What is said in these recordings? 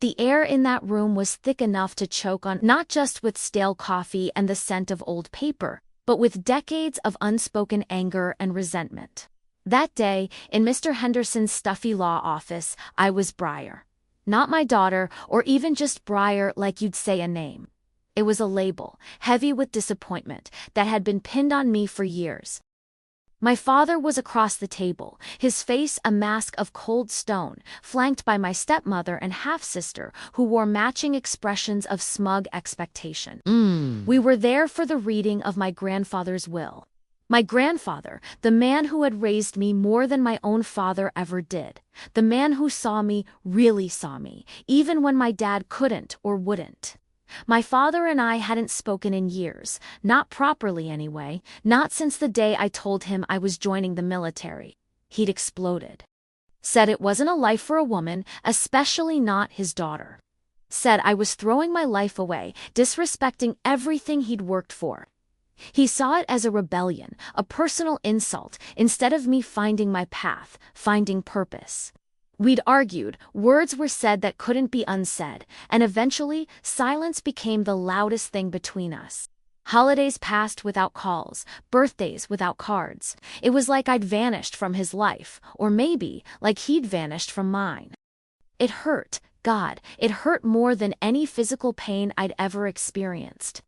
The air in that room was thick enough to choke on, not just with stale coffee and the scent of old paper, but with decades of unspoken anger and resentment. That day, in Mr. Henderson's stuffy law office, I was Briar. Not my daughter, or even just Briar like you'd say a name. It was a label, heavy with disappointment, that had been pinned on me for years. My father was across the table, his face a mask of cold stone, flanked by my stepmother and half-sister, who wore matching expressions of smug expectation. We were there for the reading of my grandfather's will. My grandfather, the man who had raised me more than my own father ever did, the man who saw me, really saw me, even when my dad couldn't or wouldn't. My father and I hadn't spoken in years, not properly anyway, not since the day I told him I was joining the military. He'd exploded. Said it wasn't a life for a woman, especially not his daughter. Said I was throwing my life away, disrespecting everything he'd worked for. He saw it as a rebellion, a personal insult, instead of me finding my path, finding purpose. We'd argued, words were said that couldn't be unsaid, and eventually, silence became the loudest thing between us. Holidays passed without calls, birthdays without cards. It was like I'd vanished from his life, or maybe, like he'd vanished from mine. It hurt, God, it hurt more than any physical pain I'd ever experienced.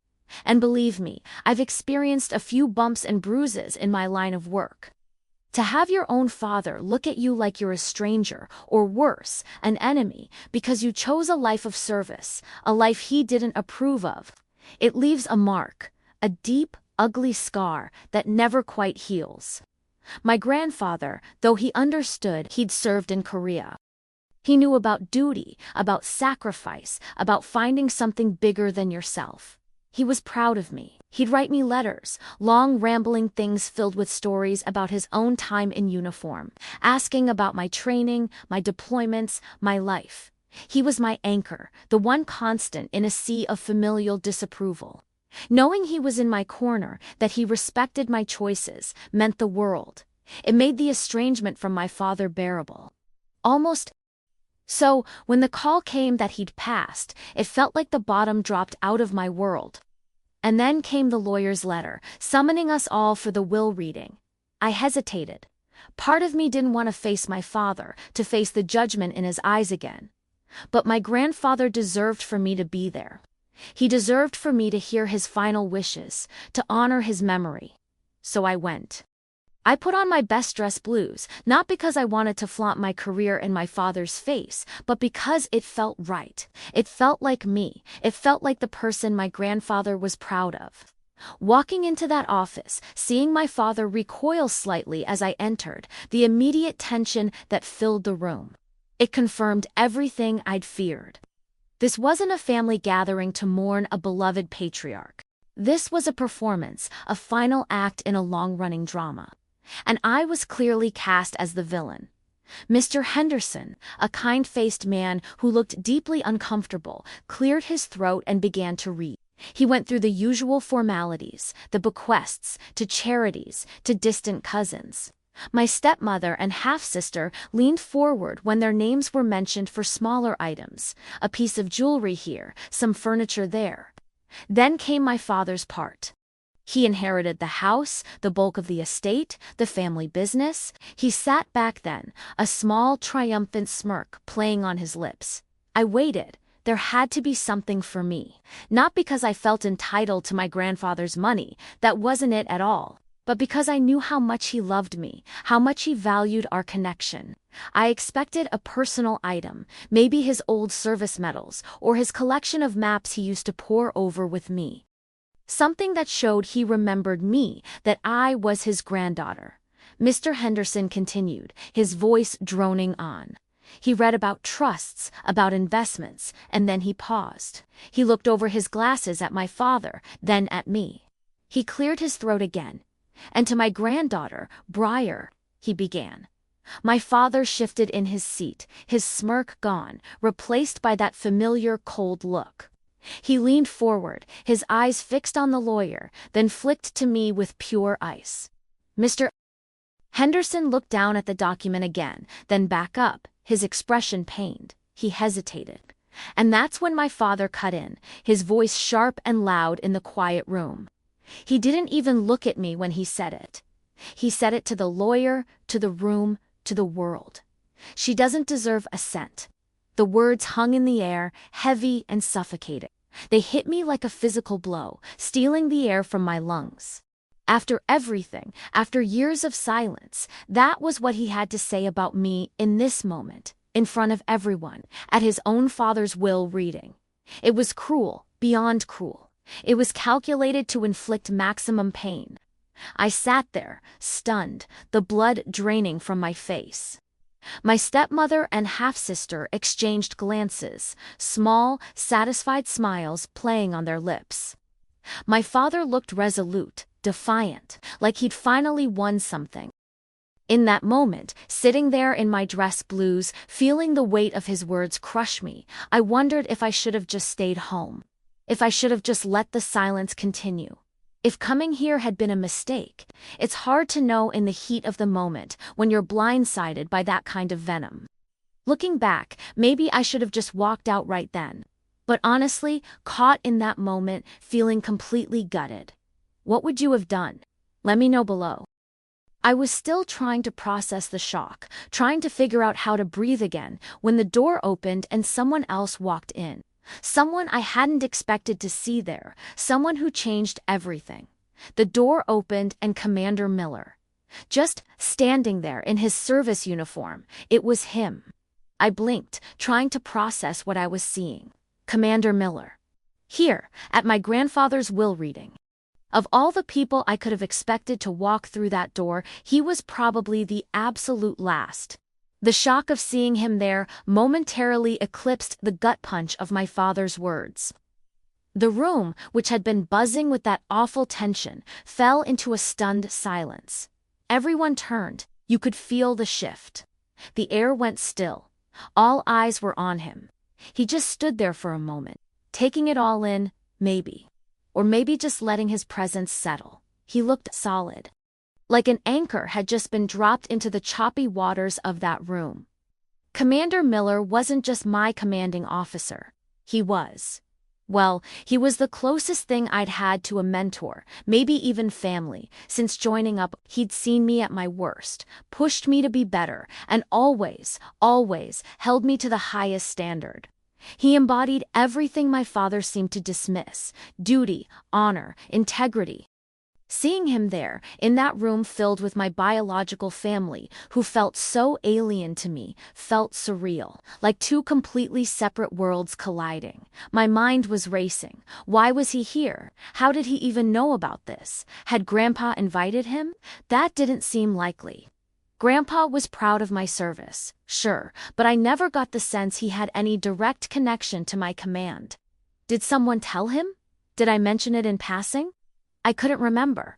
And believe me, I've experienced a few bumps and bruises in my line of work. To have your own father look at you like you're a stranger, or worse, an enemy, because you chose a life of service, a life he didn't approve of, it leaves a mark, a deep, ugly scar that never quite heals. My grandfather, though he understood, he'd served in Korea. He knew about duty, about sacrifice, about finding something bigger than yourself. He was proud of me. He'd write me letters, long rambling things filled with stories about his own time in uniform, asking about my training, my deployments, my life. He was my anchor, the one constant in a sea of familial disapproval. Knowing he was in my corner, that he respected my choices, meant the world. It made the estrangement from my father bearable. Almost. So, when the call came that he'd passed, it felt like the bottom dropped out of my world. And then came the lawyer's letter, summoning us all for the will reading. I hesitated. Part of me didn't want to face my father, to face the judgment in his eyes again. But my grandfather deserved for me to be there. He deserved for me to hear his final wishes, to honor his memory. So I went. I put on my best dress blues, not because I wanted to flaunt my career in my father's face, but because it felt right. It felt like me. It felt like the person my grandfather was proud of. Walking into that office, seeing my father recoil slightly as I entered, the immediate tension that filled the room. It confirmed everything I'd feared. This wasn't a family gathering to mourn a beloved patriarch. This was a performance, a final act in a long-running drama. And I was clearly cast as the villain. Mr. Henderson, a kind-faced man who looked deeply uncomfortable, cleared his throat and began to read. He went through the usual formalities, the bequests, to charities, to distant cousins. My stepmother and half-sister leaned forward when their names were mentioned for smaller items, a piece of jewelry here, some furniture there. Then came my father's part. He inherited the house, the bulk of the estate, the family business. He sat back then, a small, triumphant smirk playing on his lips. I waited. There had to be something for me. Not because I felt entitled to my grandfather's money, that wasn't it at all, but because I knew how much he loved me, how much he valued our connection. I expected a personal item, maybe his old service medals, or his collection of maps he used to pore over with me. Something that showed he remembered me, that I was his granddaughter. Mr. Henderson continued, his voice droning on. He read about trusts, about investments, and then he paused. He looked over his glasses at my father, then at me. He cleared his throat again. And to my granddaughter, Briar, he began. My father shifted in his seat, his smirk gone, replaced by that familiar cold look. He leaned forward, his eyes fixed on the lawyer, then flicked to me with pure ice. Mr. Henderson looked down at the document again, then back up, his expression pained. He hesitated. And that's when my father cut in, his voice sharp and loud in the quiet room. He didn't even look at me when he said it. He said it to the lawyer, to the room, to the world. She doesn't deserve a cent. The words hung in the air, heavy and suffocating. They hit me like a physical blow, stealing the air from my lungs. After everything, after years of silence, that was what he had to say about me in this moment, in front of everyone, at his own father's will reading. It was cruel, beyond cruel. It was calculated to inflict maximum pain. I sat there, stunned, the blood draining from my face. My stepmother and half-sister exchanged glances, small, satisfied smiles playing on their lips. My father looked resolute, defiant, like he'd finally won something. In that moment, sitting there in my dress blues, feeling the weight of his words crush me, I wondered if I should have just stayed home. If I should have just let the silence continue. If coming here had been a mistake. It's hard to know in the heat of the moment when you're blindsided by that kind of venom. Looking back, maybe I should have just walked out right then. But honestly, caught in that moment, feeling completely gutted. What would you have done? Let me know below. I was still trying to process the shock, trying to figure out how to breathe again, when the door opened and someone else walked in. Someone I hadn't expected to see there, someone who changed everything. The door opened and Commander Miller. Just standing there in his service uniform, it was him. I blinked, trying to process what I was seeing. Commander Miller. Here, at my grandfather's will reading. Of all the people I could have expected to walk through that door, he was probably the absolute last. The shock of seeing him there momentarily eclipsed the gut punch of my father's words. The room, which had been buzzing with that awful tension, fell into a stunned silence. Everyone turned. You could feel the shift. The air went still. All eyes were on him. He just stood there for a moment, taking it all in, maybe. Or maybe just letting his presence settle. He looked solid. Like an anchor had just been dropped into the choppy waters of that room. Commander Miller wasn't just my commanding officer. He was the closest thing I'd had to a mentor, maybe even family. Since joining up, he'd seen me at my worst, pushed me to be better, and always held me to the highest standard. He embodied everything my father seemed to dismiss: duty, honor, integrity. Seeing him there, in that room filled with my biological family, who felt so alien to me, felt surreal, like two completely separate worlds colliding. My mind was racing. Why was he here? How did he even know about this? Had Grandpa invited him? That didn't seem likely. Grandpa was proud of my service, sure, but I never got the sense he had any direct connection to my command. Did someone tell him? Did I mention it in passing? I couldn't remember.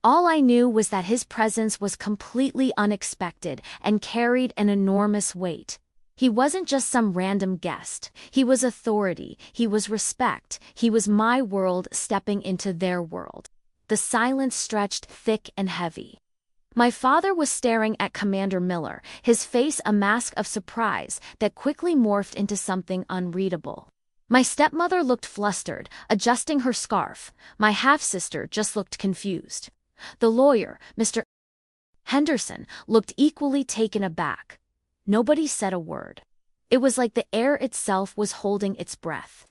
All I knew was that his presence was completely unexpected and carried an enormous weight. He wasn't just some random guest. He was authority, he was respect, he was my world stepping into their world. The silence stretched thick and heavy. My father was staring at Commander Miller, his face a mask of surprise that quickly morphed into something unreadable. My stepmother looked flustered, adjusting her scarf. My half-sister just looked confused. The lawyer, Mr. Henderson, looked equally taken aback. Nobody said a word. It was like the air itself was holding its breath,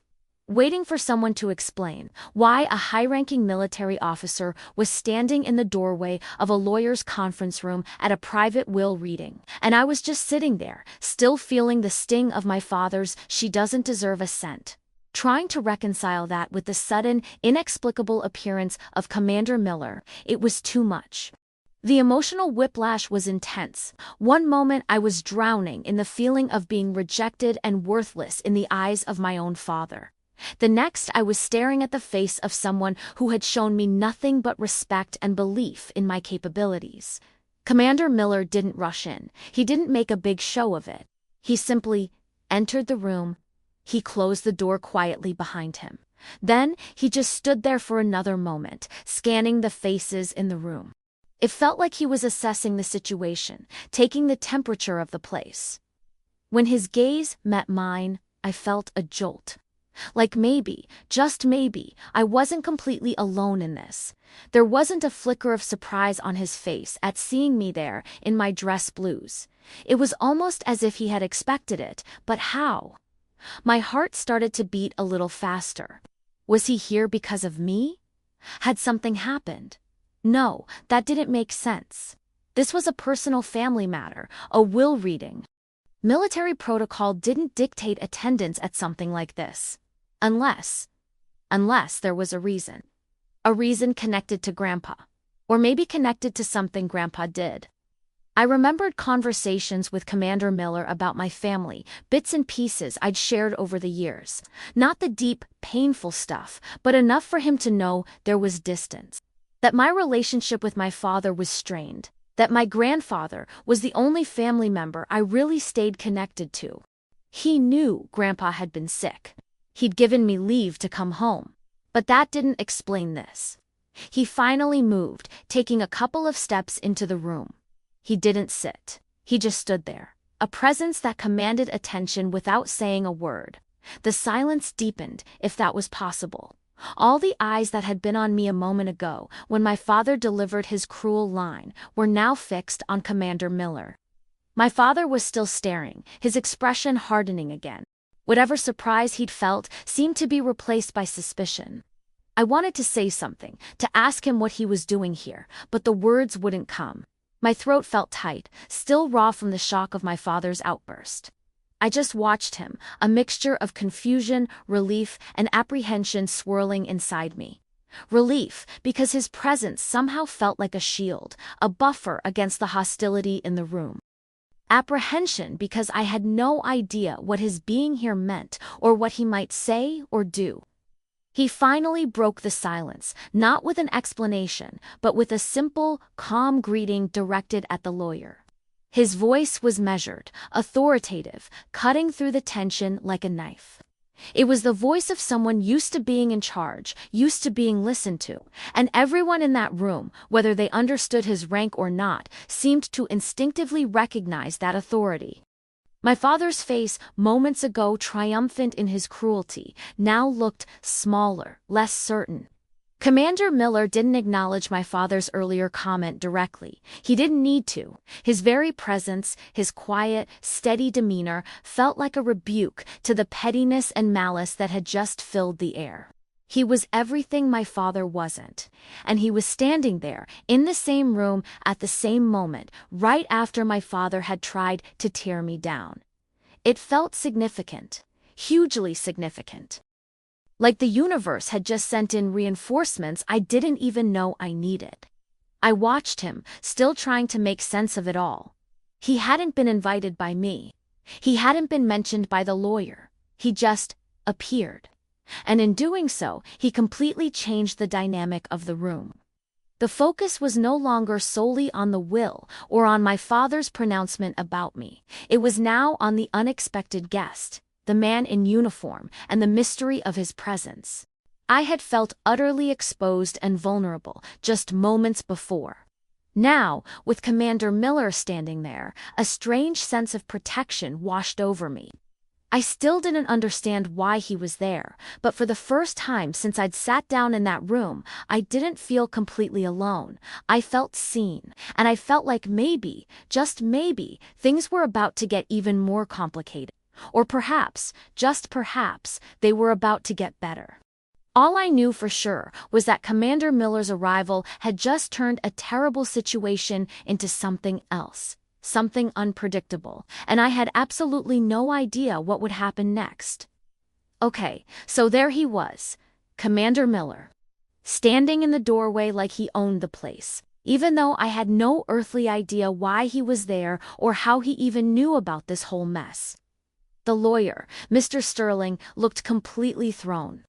waiting for someone to explain why a high-ranking military officer was standing in the doorway of a lawyer's conference room at a private will reading, and I was just sitting there, still feeling the sting of my father's "she doesn't deserve a cent," trying to reconcile that with the sudden, inexplicable appearance of Commander Miller. It was too much. The emotional whiplash was intense. One moment I was drowning in the feeling of being rejected and worthless in the eyes of my own father. The next, I was staring at the face of someone who had shown me nothing but respect and belief in my capabilities. Commander Miller didn't rush in. He didn't make a big show of it. He simply entered the room. He closed the door quietly behind him. Then, he just stood there for another moment, scanning the faces in the room. It felt like he was assessing the situation, taking the temperature of the place. When his gaze met mine, I felt a jolt. Like maybe, just maybe, I wasn't completely alone in this. There wasn't a flicker of surprise on his face at seeing me there in my dress blues. It was almost as if he had expected it, but how? My heart started to beat a little faster. Was he here because of me? Had something happened? No, that didn't make sense. This was a personal family matter, a will reading. Military protocol didn't dictate attendance at something like this. Unless there was a reason. A reason connected to Grandpa. Or maybe connected to something Grandpa did. I remembered conversations with Commander Miller about my family, bits and pieces I'd shared over the years. Not the deep, painful stuff, but enough for him to know there was distance. That my relationship with my father was strained. That my grandfather was the only family member I really stayed connected to. He knew Grandpa had been sick. He'd given me leave to come home. But that didn't explain this. He finally moved, taking a couple of steps into the room. He didn't sit. He just stood there, a presence that commanded attention without saying a word. The silence deepened, if that was possible. All the eyes that had been on me a moment ago, when my father delivered his cruel line, were now fixed on Commander Miller. My father was still staring, his expression hardening again. Whatever surprise he'd felt seemed to be replaced by suspicion. I wanted to say something, to ask him what he was doing here, but the words wouldn't come. My throat felt tight, still raw from the shock of my father's outburst. I just watched him, a mixture of confusion, relief, and apprehension swirling inside me. Relief, because his presence somehow felt like a shield, a buffer against the hostility in the room. Apprehension, because I had no idea what his being here meant, or what he might say or do. He finally broke the silence, not with an explanation, but with a simple, calm greeting directed at the lawyer. His voice was measured, authoritative, cutting through the tension like a knife. It was the voice of someone used to being in charge, used to being listened to, and everyone in that room, whether they understood his rank or not, seemed to instinctively recognize that authority. My father's face, moments ago triumphant in his cruelty, now looked smaller, less certain. Commander Miller didn't acknowledge my father's earlier comment directly. He didn't need to. His very presence, his quiet, steady demeanor, felt like a rebuke to the pettiness and malice that had just filled the air. He was everything my father wasn't, and he was standing there, in the same room, at the same moment, right after my father had tried to tear me down. It felt significant, hugely significant. Like the universe had just sent in reinforcements I didn't even know I needed. I watched him, still trying to make sense of it all. He hadn't been invited by me. He hadn't been mentioned by the lawyer. He just appeared. And in doing so, he completely changed the dynamic of the room. The focus was no longer solely on the will or on my father's pronouncement about me. It was now on the unexpected guest, the man in uniform, and the mystery of his presence. I had felt utterly exposed and vulnerable just moments before. Now, with Commander Miller standing there, a strange sense of protection washed over me. I still didn't understand why he was there, but for the first time since I'd sat down in that room, I didn't feel completely alone. I felt seen, and I felt like maybe, just maybe, things were about to get even more complicated. Or perhaps, just perhaps, they were about to get better. All I knew for sure was that Commander Miller's arrival had just turned a terrible situation into something else. Something unpredictable, and I had absolutely no idea what would happen next. Okay, so there he was, Commander Miller, standing in the doorway like he owned the place, even though I had no earthly idea why he was there or how he even knew about this whole mess. The lawyer, Mr. Sterling, looked completely thrown.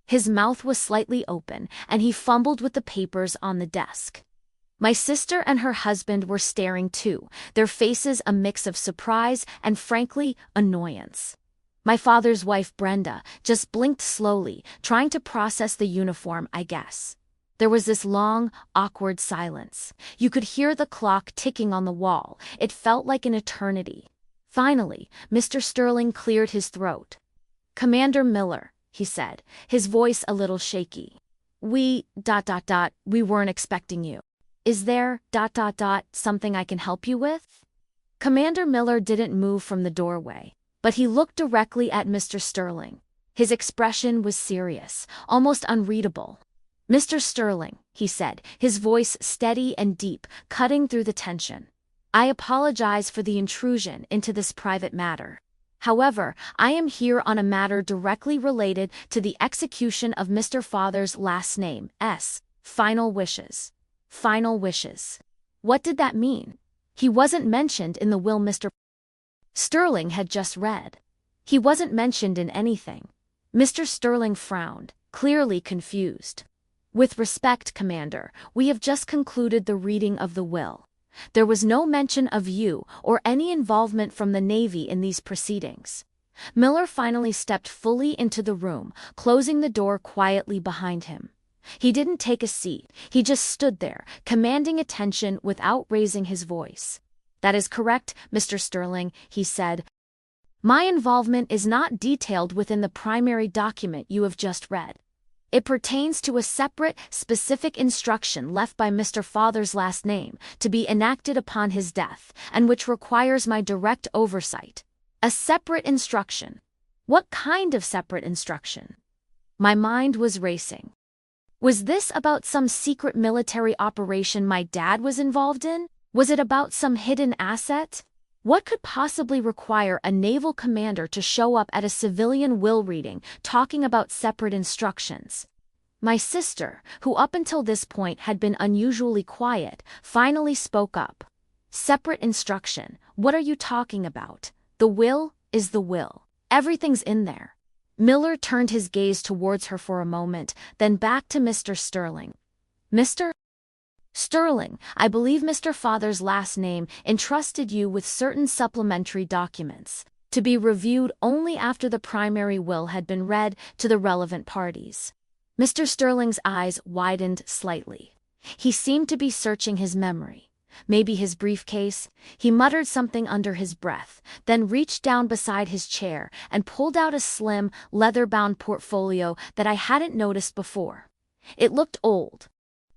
His mouth was slightly open, and he fumbled with the papers on the desk. My sister and her husband were staring too, their faces a mix of surprise and, frankly, annoyance. My father's wife, Brenda, just blinked slowly, trying to process the uniform, I guess. There was this long, awkward silence. You could hear the clock ticking on the wall. It felt like an eternity. Finally, Mr. Sterling cleared his throat. "Commander Miller," he said, his voice a little shaky. We weren't expecting you. Is there, something I can help you with?" Commander Miller didn't move from the doorway, but he looked directly at Mr. Sterling. His expression was serious, almost unreadable. "Mr. Sterling," he said, his voice steady and deep, cutting through the tension. "I apologize for the intrusion into this private matter. However, I am here on a matter directly related to the execution of Mr. Father's last name, final wishes." Final wishes. What did that mean? He wasn't mentioned in the will Mr. Sterling had just read. He wasn't mentioned in anything. Mr. Sterling frowned, clearly confused. "With respect, Commander, we have just concluded the reading of the will. There was no mention of you or any involvement from the Navy in these proceedings." Miller finally stepped fully into the room, closing the door quietly behind him. He didn't take a seat, he just stood there, commanding attention without raising his voice. "That is correct, Mr. Sterling," he said. "My involvement is not detailed within the primary document you have just read. It pertains to a separate, specific instruction left by Mr. Father's last name to be enacted upon his death, and which requires my direct oversight. A separate instruction. What kind of separate instruction?" My mind was racing. Was this about some secret military operation my dad was involved in? Was it about some hidden asset? What could possibly require a naval commander to show up at a civilian will reading talking about separate instructions? My sister, who up until this point had been unusually quiet, finally spoke up. "Separate instruction? What are you talking about? The will is the will. Everything's in there." Miller turned his gaze towards her for a moment, then back to Mr. Sterling. "Mr. Sterling, I believe Mr. Father's last name entrusted you with certain supplementary documents, to be reviewed only after the primary will had been read to the relevant parties." Mr. Sterling's eyes widened slightly. He seemed to be searching his memory. Maybe his briefcase. He muttered something under his breath, then reached down beside his chair and pulled out a slim, leather-bound portfolio that I hadn't noticed before. It looked old.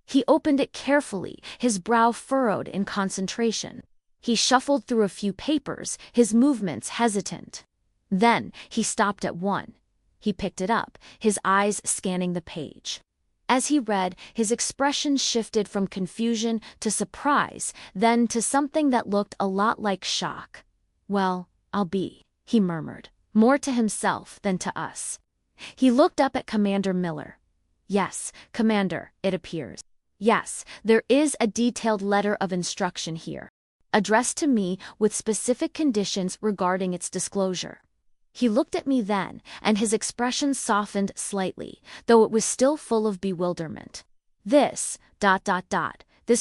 He opened it carefully, his brow furrowed in concentration. He shuffled through a few papers, his movements hesitant. Then he stopped at one. He picked it up, his eyes scanning the page. As he read, his expression shifted from confusion to surprise, then to something that looked a lot like shock. "Well, I'll be," he murmured, more to himself than to us. He looked up at Commander Miller. "Yes, Commander, it appears. Yes, there is a detailed letter of instruction here, addressed to me with specific conditions regarding its disclosure." He looked at me then, and his expression softened slightly, though it was still full of bewilderment. This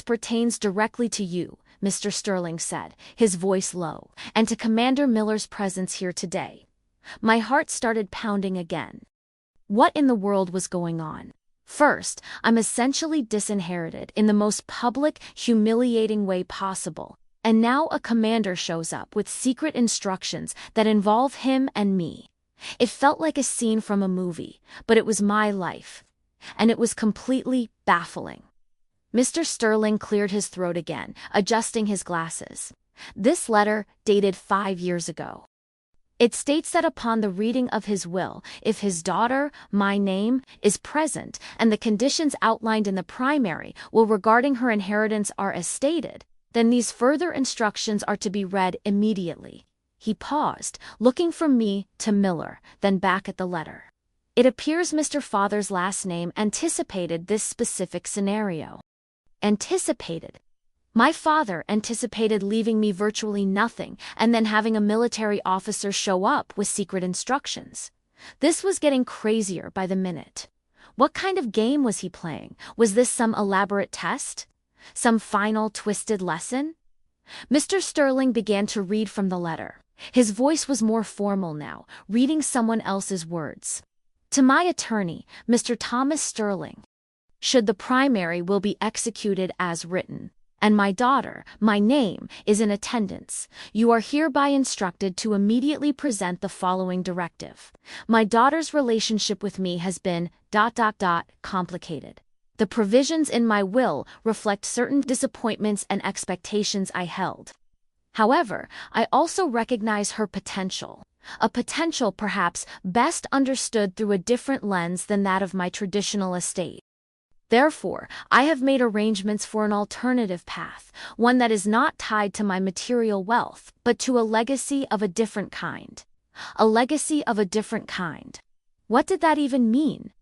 pertains directly to you," Mr. Sterling said, his voice low, "and to Commander Miller's presence here today." My heart started pounding again. What in the world was going on? First, I'm essentially disinherited in the most public, humiliating way possible. And now a commander shows up with secret instructions that involve him and me. It felt like a scene from a movie, but it was my life. And it was completely baffling. Mr. Sterling cleared his throat again, adjusting his glasses. "This letter, dated 5 years ago. It states that upon the reading of his will, if his daughter, my name, is present, and the conditions outlined in the primary will regarding her inheritance are as stated, then these further instructions are to be read immediately." He paused, looking from me to Miller, then back at the letter. It appears Mr. Father's last name anticipated this specific scenario. Anticipated? My father anticipated leaving me virtually nothing and then having a military officer show up with secret instructions. This was getting crazier by the minute. What kind of game was he playing? Was this some elaborate test? Some final twisted lesson? Mr. Sterling began to read from the letter. His voice was more formal now, reading someone else's words. "To my attorney, Mr. Thomas Sterling. Should the primary will be executed as written, And my daughter, my name, is in attendance. You are hereby instructed to immediately present the following directive. My daughter's relationship with me has been ... complicated. The provisions in my will reflect certain disappointments and expectations I held. However, I also recognize her potential. A potential perhaps best understood through a different lens than that of my traditional estate. Therefore, I have made arrangements for an alternative path, one that is not tied to my material wealth, but to a legacy of a different kind. A legacy of a different kind. What did that even mean?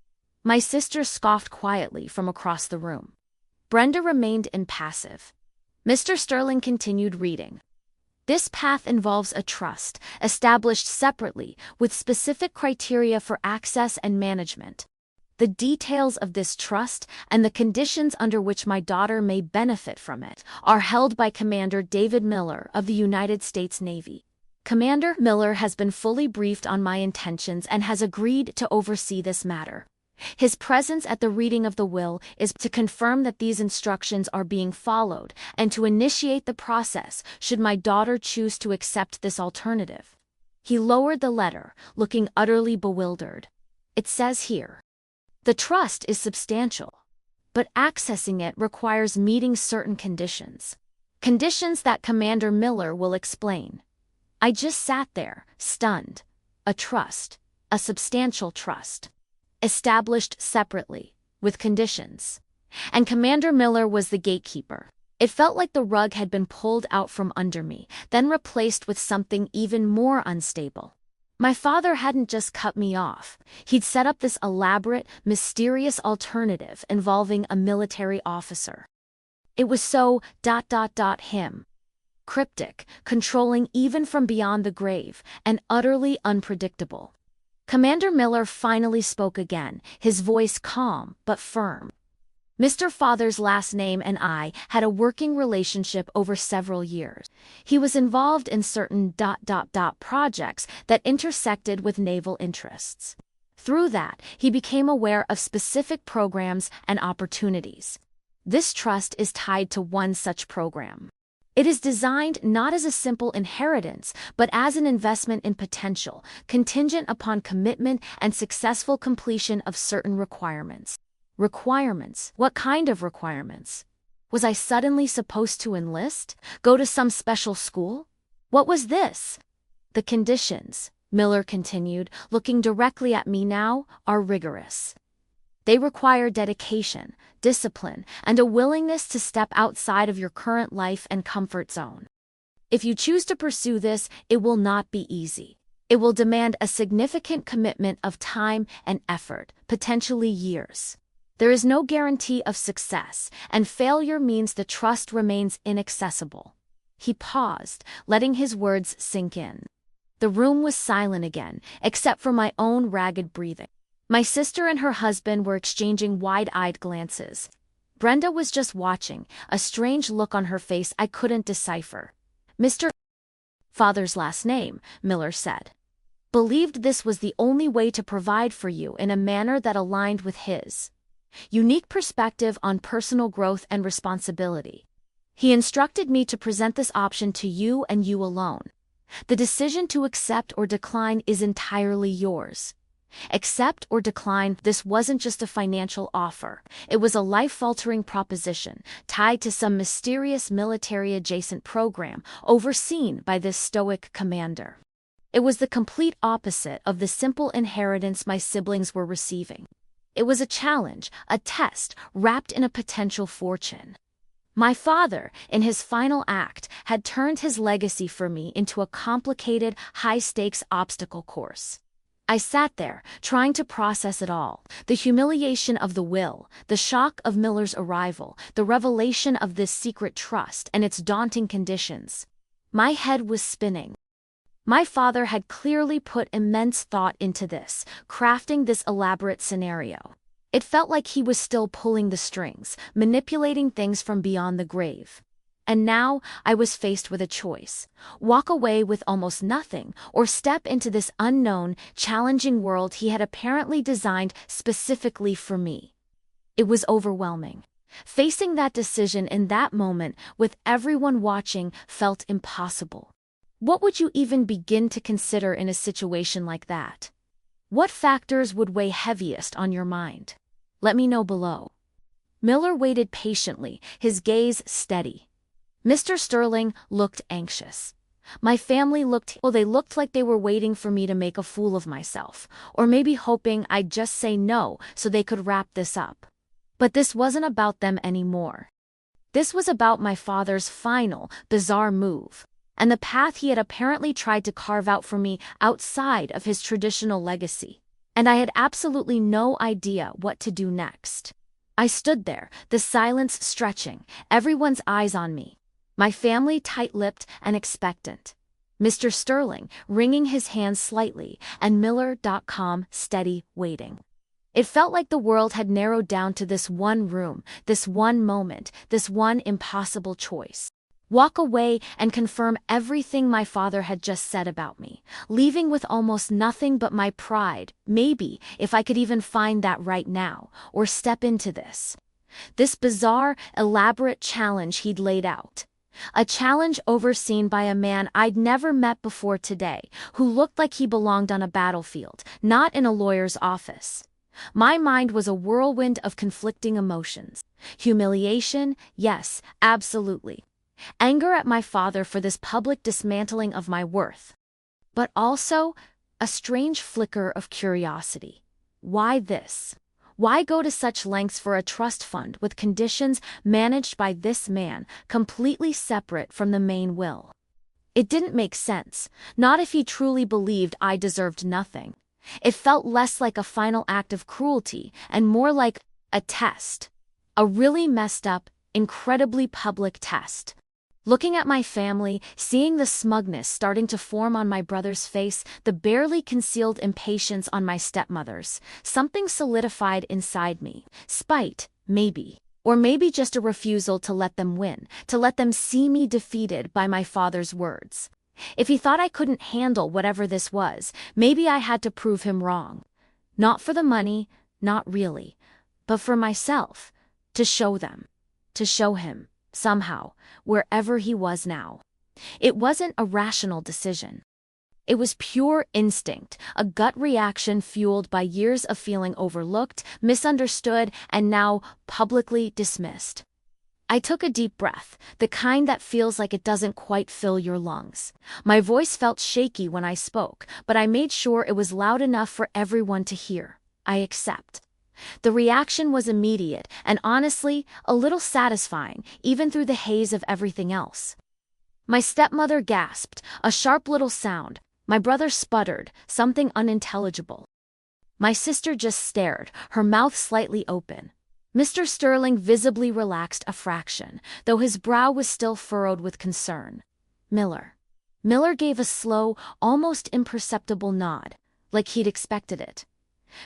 My sister scoffed quietly from across the room. Brenda remained impassive. Mr. Sterling continued reading. This path involves a trust, established separately, with specific criteria for access and management. The details of this trust and the conditions under which my daughter may benefit from it are held by Commander David Miller of the United States Navy. Commander Miller has been fully briefed on my intentions and has agreed to oversee this matter. His presence at the reading of the will is to confirm that these instructions are being followed and to initiate the process should my daughter choose to accept this alternative. He lowered the letter, looking utterly bewildered. It says here, the trust is substantial, but accessing it requires meeting certain conditions. Conditions that Commander Miller will explain. I just sat there, stunned. A trust, a substantial trust. Established separately, with conditions. And Commander Miller was the gatekeeper. It felt like the rug had been pulled out from under me, then replaced with something even more unstable. My father hadn't just cut me off. He'd set up this elaborate, mysterious alternative involving a military officer. It was so ... him. Cryptic, controlling even from beyond the grave, and utterly unpredictable. Commander Miller finally spoke again, his voice calm but firm. Mr. Father's last name and I had a working relationship over several years. He was involved in certain ... projects that intersected with naval interests. Through that, he became aware of specific programs and opportunities. This trust is tied to one such program. It is designed not as a simple inheritance, but as an investment in potential, contingent upon commitment and successful completion of certain requirements. Requirements? What kind of requirements? Was I suddenly supposed to enlist? Go to some special school? What was this? The conditions, Miller continued, looking directly at me now, are rigorous. They require dedication, discipline, and a willingness to step outside of your current life and comfort zone. If you choose to pursue this, it will not be easy. It will demand a significant commitment of time and effort, potentially years. There is no guarantee of success, and failure means the trust remains inaccessible. He paused, letting his words sink in. The room was silent again, except for my own ragged breathing. My sister and her husband were exchanging wide-eyed glances. Brenda was just watching, a strange look on her face I couldn't decipher. Mr. Father's last name, Miller said. Believed this was the only way to provide for you in a manner that aligned with his. Unique perspective on personal growth and responsibility. He instructed me to present this option to you and you alone. The decision to accept or decline is entirely yours. Accept or decline, this wasn't just a financial offer. It was a life-altering proposition, tied to some mysterious military-adjacent program, overseen by this stoic commander. It was the complete opposite of the simple inheritance my siblings were receiving. It was a challenge, a test, wrapped in a potential fortune. My father, in his final act, had turned his legacy for me into a complicated, high-stakes obstacle course. I sat there, trying to process it all. The humiliation of the will, the shock of Miller's arrival, the revelation of this secret trust and its daunting conditions. My head was spinning. My father had clearly put immense thought into this, crafting this elaborate scenario. It felt like he was still pulling the strings, manipulating things from beyond the grave. And now I was faced with a choice: walk away with almost nothing, or step into this unknown, challenging world he had apparently designed specifically for me. It was overwhelming. Facing that decision in that moment, with everyone watching, felt impossible. What would you even begin to consider in a situation like that? What factors would weigh heaviest on your mind? Let me know below. Miller waited patiently, his gaze steady. Mr. Sterling looked anxious. My family looked, well, they looked like they were waiting for me to make a fool of myself, or maybe hoping I'd just say no so they could wrap this up. But this wasn't about them anymore. This was about my father's final, bizarre move, and the path he had apparently tried to carve out for me outside of his traditional legacy. And I had absolutely no idea what to do next. I stood there, the silence stretching, everyone's eyes on me. My family tight-lipped and expectant. Mr. Sterling wringing his hands slightly, and Miller.com steady waiting. It felt like the world had narrowed down to this one room, this one moment, this one impossible choice. Walk away and confirm everything my father had just said about me, leaving with almost nothing but my pride, maybe, if I could even find that right now, or step into this. This bizarre, elaborate challenge he'd laid out. A challenge overseen by a man I'd never met before today, who looked like he belonged on a battlefield, not in a lawyer's office. My mind was a whirlwind of conflicting emotions. Humiliation, yes, absolutely. Anger at my father for this public dismantling of my worth. But also, a strange flicker of curiosity. Why this? Why go to such lengths for a trust fund with conditions managed by this man, completely separate from the main will? It didn't make sense, not if he truly believed I deserved nothing. It felt less like a final act of cruelty and more like a test. A really messed up, incredibly public test. Looking at my family, seeing the smugness starting to form on my brother's face, the barely concealed impatience on my stepmother's, something solidified inside me. Spite, maybe. Or maybe just a refusal to let them win, to let them see me defeated by my father's words. If he thought I couldn't handle whatever this was, maybe I had to prove him wrong. Not for the money, not really, but for myself. To show them. To show him. Somehow, wherever he was now. It wasn't a rational decision. It was pure instinct, a gut reaction fueled by years of feeling overlooked, misunderstood, and now publicly dismissed. I took a deep breath, the kind that feels like it doesn't quite fill your lungs. My voice felt shaky when I spoke, but I made sure it was loud enough for everyone to hear. I accept. The reaction was immediate and honestly, a little satisfying, even through the haze of everything else. My stepmother gasped, a sharp little sound. My brother sputtered, something unintelligible. My sister just stared, her mouth slightly open. Mr. Sterling visibly relaxed a fraction, though his brow was still furrowed with concern. Miller gave a slow, almost imperceptible nod, like he'd expected it.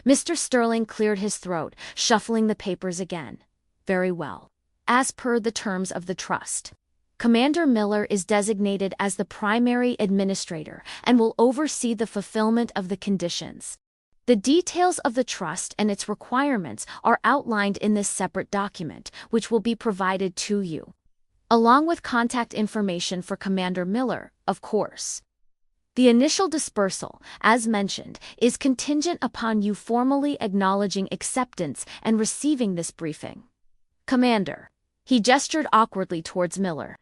Mr. Sterling cleared his throat, shuffling the papers again. Very well. As per the terms of the trust, Commander Miller is designated as the primary administrator and will oversee the fulfillment of the conditions. The details of the trust and its requirements are outlined in this separate document, which will be provided to you, along with contact information for Commander Miller, of course. The initial dispersal, as mentioned, is contingent upon you formally acknowledging acceptance and receiving this briefing. Commander. He gestured awkwardly towards Miller.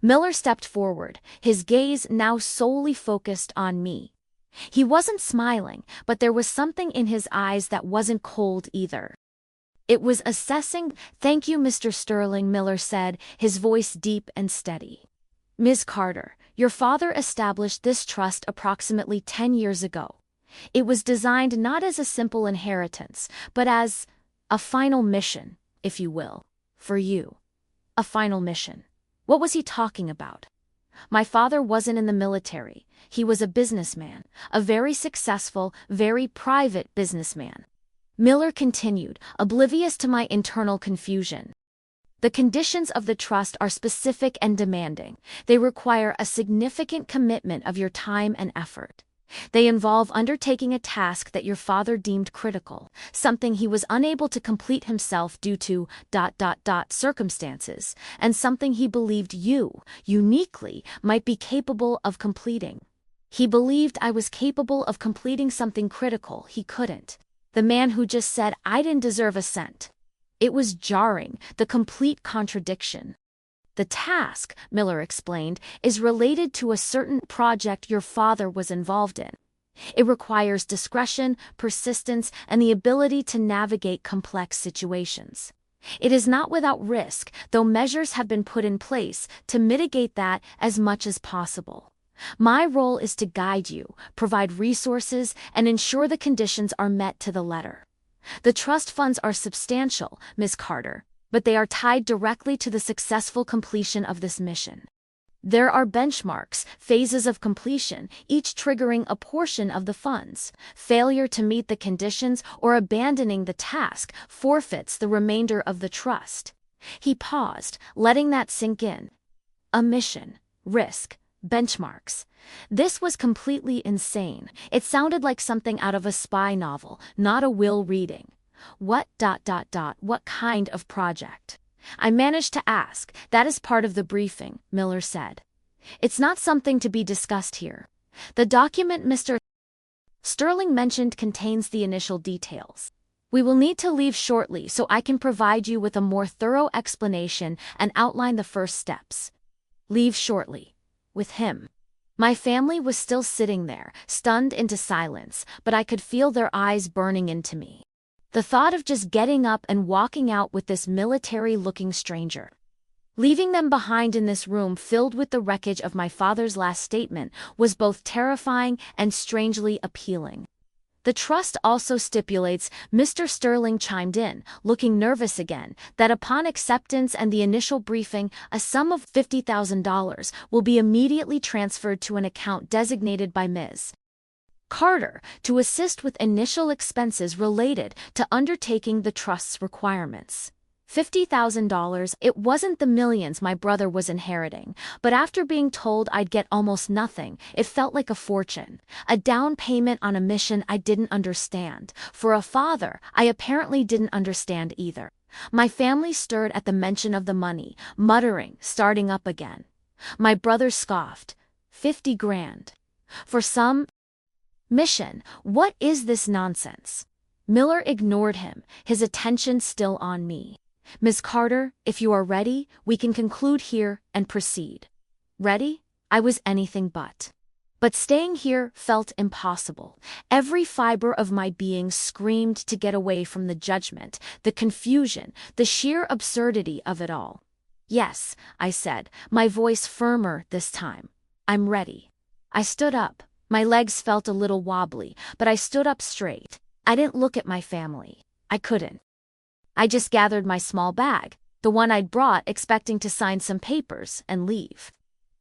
Miller stepped forward, his gaze now solely focused on me. He wasn't smiling, but there was something in his eyes that wasn't cold either. It was assessing. Thank you, Mr. Sterling, Miller said, his voice deep and steady. Ms. Carter, your father established this trust approximately 10 years ago. It was designed not as a simple inheritance, but as a final mission, if you will, for you. A final mission. What was he talking about? My father wasn't in the military. He was a businessman, a very successful, very private businessman. Miller continued, oblivious to my internal confusion. The conditions of the trust are specific and demanding. They require a significant commitment of your time and effort. They involve undertaking a task that your father deemed critical, something he was unable to complete himself due to circumstances, and something he believed you, uniquely, might be capable of completing. He believed I was capable of completing something critical he couldn't. The man who just said I didn't deserve a cent. It was jarring, the complete contradiction. The task, Miller explained, is related to a certain project your father was involved in. It requires discretion, persistence, and the ability to navigate complex situations. It is not without risk, though measures have been put in place to mitigate that as much as possible. My role is to guide you, provide resources, and ensure the conditions are met to the letter. The trust funds are substantial, Ms. Carter, but they are tied directly to the successful completion of this mission. There are benchmarks, phases of completion, each triggering a portion of the funds. Failure to meet the conditions or abandoning the task forfeits the remainder of the trust. He paused, letting that sink in. A mission, risk, benchmarks. This was completely insane. It sounded like something out of a spy novel, not a Will reading. What kind of project? I managed to ask. That is part of the briefing, Miller said. It's not something to be discussed here. The document Mr. Sterling mentioned contains the initial details. We will need to leave shortly so I can provide you with a more thorough explanation and outline the first steps. Leave shortly. With him. My family was still sitting there, stunned into silence, but I could feel their eyes burning into me. The thought of just getting up and walking out with this military-looking stranger, leaving them behind in this room filled with the wreckage of my father's last statement, was both terrifying and strangely appealing. The trust also stipulates, Mr. Sterling chimed in, looking nervous again, that upon acceptance and the initial briefing, a sum of $50,000 will be immediately transferred to an account designated by Ms. Carter to assist with initial expenses related to undertaking the trust's requirements. $50,000, it wasn't the millions my brother was inheriting, but after being told I'd get almost nothing, it felt like a fortune. A down payment on a mission I didn't understand. For a father, I apparently didn't understand either. My family stirred at the mention of the money, muttering, starting up again. My brother scoffed. 50 grand. For some mission, what is this nonsense? Miller ignored him, his attention still on me. Ms. Carter, if you are ready, we can conclude here and proceed. Ready? I was anything but. But staying here felt impossible. Every fiber of my being screamed to get away from the judgment, the confusion, the sheer absurdity of it all. Yes, I said, my voice firmer this time. I'm ready. I stood up. My legs felt a little wobbly, but I stood up straight. I didn't look at my family. I couldn't. I just gathered my small bag, the one I'd brought, expecting to sign some papers and leave.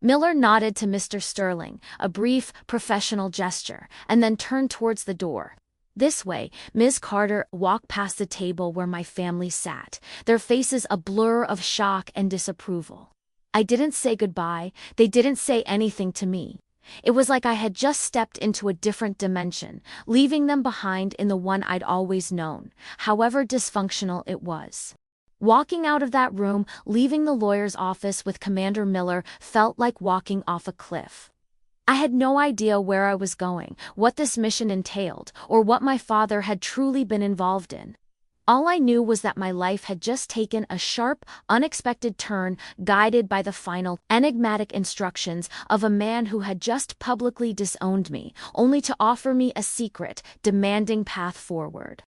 Miller nodded to Mr. Sterling, a brief, professional gesture, and then turned towards the door. This way, Ms. Carter walked past the table where my family sat, their faces a blur of shock and disapproval. I didn't say goodbye, they didn't say anything to me. It was like I had just stepped into a different dimension, leaving them behind in the one I'd always known, however dysfunctional it was. Walking out of that room, leaving the lawyer's office with Commander Miller, felt like walking off a cliff. I had no idea where I was going, what this mission entailed, or what my father had truly been involved in. All I knew was that my life had just taken a sharp, unexpected turn, guided by the final, enigmatic instructions of a man who had just publicly disowned me, only to offer me a secret, demanding path forward.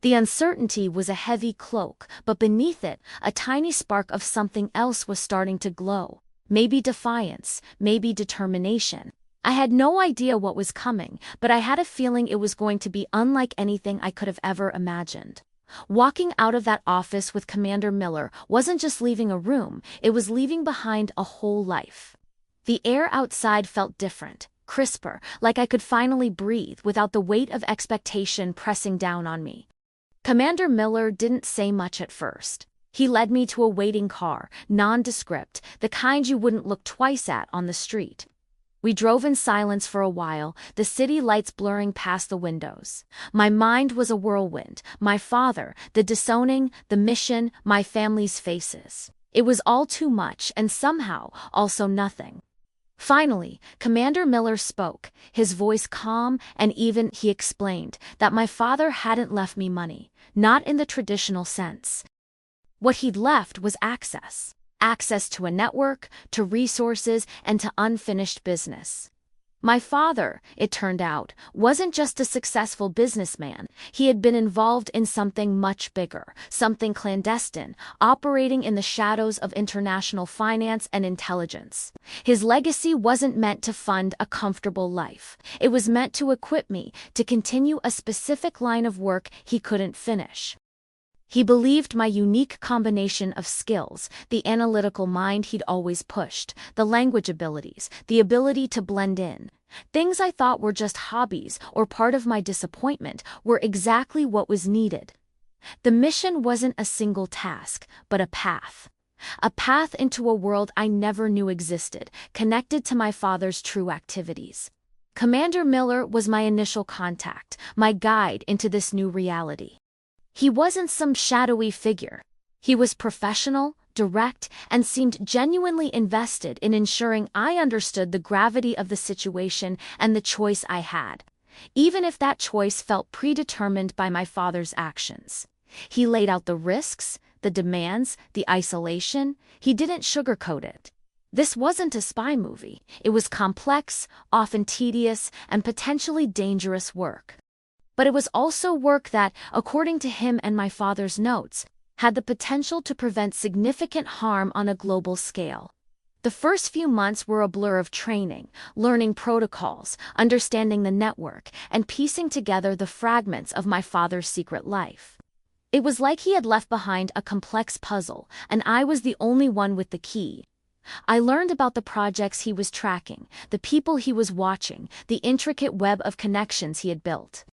The uncertainty was a heavy cloak, but beneath it, a tiny spark of something else was starting to glow. Maybe defiance, maybe determination. I had no idea what was coming, but I had a feeling it was going to be unlike anything I could have ever imagined. Walking out of that office with Commander Miller wasn't just leaving a room, it was leaving behind a whole life. The air outside felt different, crisper, like I could finally breathe without the weight of expectation pressing down on me. Commander Miller didn't say much at first. He led me to a waiting car, nondescript, the kind you wouldn't look twice at on the street. We drove in silence for a while, the city lights blurring past the windows. My mind was a whirlwind, my father, the disowning, the mission, my family's faces. It was all too much and somehow also nothing. Finally, Commander Miller spoke, his voice calm and even. He explained that my father hadn't left me money, not in the traditional sense. What he'd left was access. Access to a network, to resources, and to unfinished business. My father, it turned out, wasn't just a successful businessman. He had been involved in something much bigger, something clandestine, operating in the shadows of international finance and intelligence. His legacy wasn't meant to fund a comfortable life. It was meant to equip me to continue a specific line of work he couldn't finish. He believed my unique combination of skills, the analytical mind he'd always pushed, the language abilities, the ability to blend in. Things I thought were just hobbies or part of my disappointment were exactly what was needed. The mission wasn't a single task, but a path. A path into a world I never knew existed, connected to my father's true activities. Commander Miller was my initial contact, my guide into this new reality. He wasn't some shadowy figure. He was professional, direct, and seemed genuinely invested in ensuring I understood the gravity of the situation and the choice I had, even if that choice felt predetermined by my father's actions. He laid out the risks, the demands, the isolation. He didn't sugarcoat it. This wasn't a spy movie. It was complex, often tedious, and potentially dangerous work. But it was also work that, according to him and my father's notes, had the potential to prevent significant harm on a global scale. The first few months were a blur of training, learning protocols, understanding the network, and piecing together the fragments of my father's secret life. It was like he had left behind a complex puzzle, and I was the only one with the key. I learned about the projects he was tracking, the people he was watching, the intricate web of connections he had built.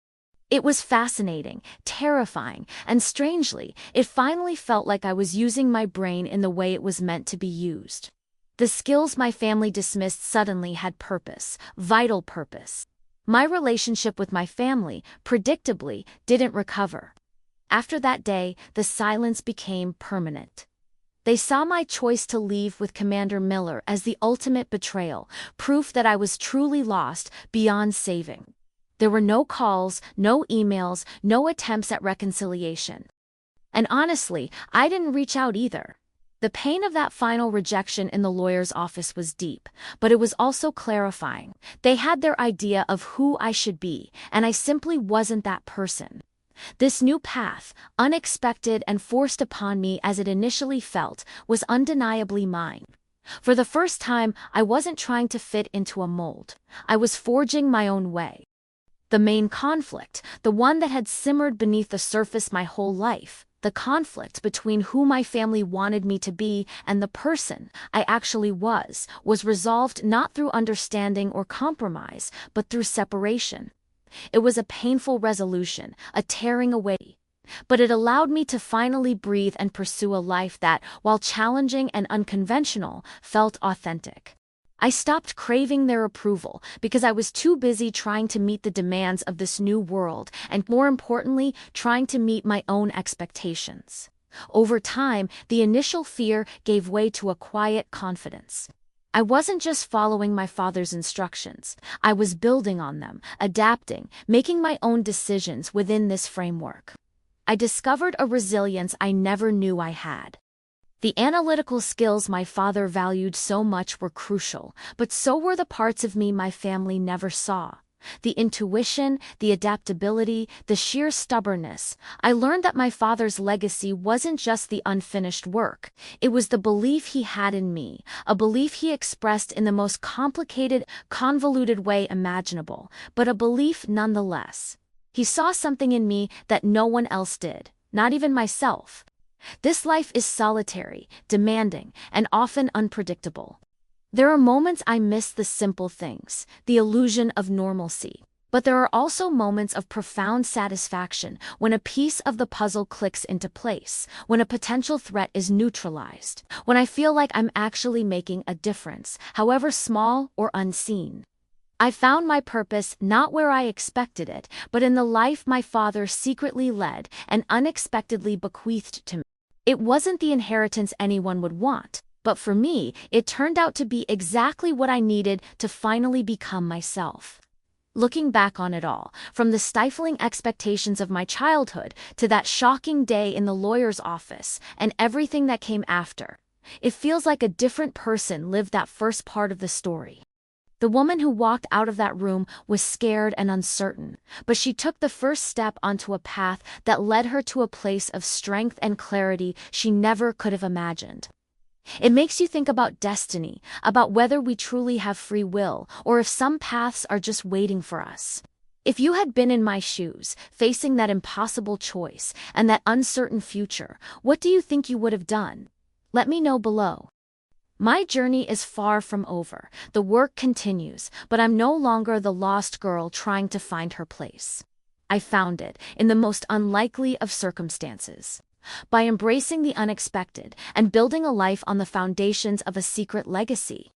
It was fascinating, terrifying, and strangely, it finally felt like I was using my brain in the way it was meant to be used. The skills my family dismissed suddenly had purpose, vital purpose. My relationship with my family, predictably, didn't recover. After that day, the silence became permanent. They saw my choice to leave with Commander Miller as the ultimate betrayal, proof that I was truly lost, beyond saving. There were no calls, no emails, no attempts at reconciliation. And honestly, I didn't reach out either. The pain of that final rejection in the lawyer's office was deep, but it was also clarifying. They had their idea of who I should be, and I simply wasn't that person. This new path, unexpected and forced upon me as it initially felt, was undeniably mine. For the first time, I wasn't trying to fit into a mold. I was forging my own way. The main conflict, the one that had simmered beneath the surface my whole life, the conflict between who my family wanted me to be and the person I actually was resolved not through understanding or compromise, but through separation. It was a painful resolution, a tearing away. But it allowed me to finally breathe and pursue a life that, while challenging and unconventional, felt authentic. I stopped craving their approval because I was too busy trying to meet the demands of this new world and, more importantly, trying to meet my own expectations. Over time, the initial fear gave way to a quiet confidence. I wasn't just following my father's instructions. I was building on them, adapting, making my own decisions within this framework. I discovered a resilience I never knew I had. The analytical skills my father valued so much were crucial, but so were the parts of me my family never saw. The intuition, the adaptability, the sheer stubbornness. I learned that my father's legacy wasn't just the unfinished work. It was the belief he had in me, a belief he expressed in the most complicated, convoluted way imaginable, but a belief nonetheless. He saw something in me that no one else did, not even myself. This life is solitary, demanding, and often unpredictable. There are moments I miss the simple things, the illusion of normalcy. But there are also moments of profound satisfaction when a piece of the puzzle clicks into place, when a potential threat is neutralized, when I feel like I'm actually making a difference, however small or unseen. I found my purpose not where I expected it, but in the life my father secretly led and unexpectedly bequeathed to me. It wasn't the inheritance anyone would want, but for me, it turned out to be exactly what I needed to finally become myself. Looking back on it all, from the stifling expectations of my childhood to that shocking day in the lawyer's office and everything that came after, it feels like a different person lived that first part of the story. The woman who walked out of that room was scared and uncertain, but she took the first step onto a path that led her to a place of strength and clarity she never could have imagined. It makes you think about destiny, about whether we truly have free will, or if some paths are just waiting for us. If you had been in my shoes, facing that impossible choice and that uncertain future, what do you think you would have done? Let me know below. My journey is far from over. The work continues, but I'm no longer the lost girl trying to find her place. I found it in the most unlikely of circumstances. By embracing the unexpected and building a life on the foundations of a secret legacy.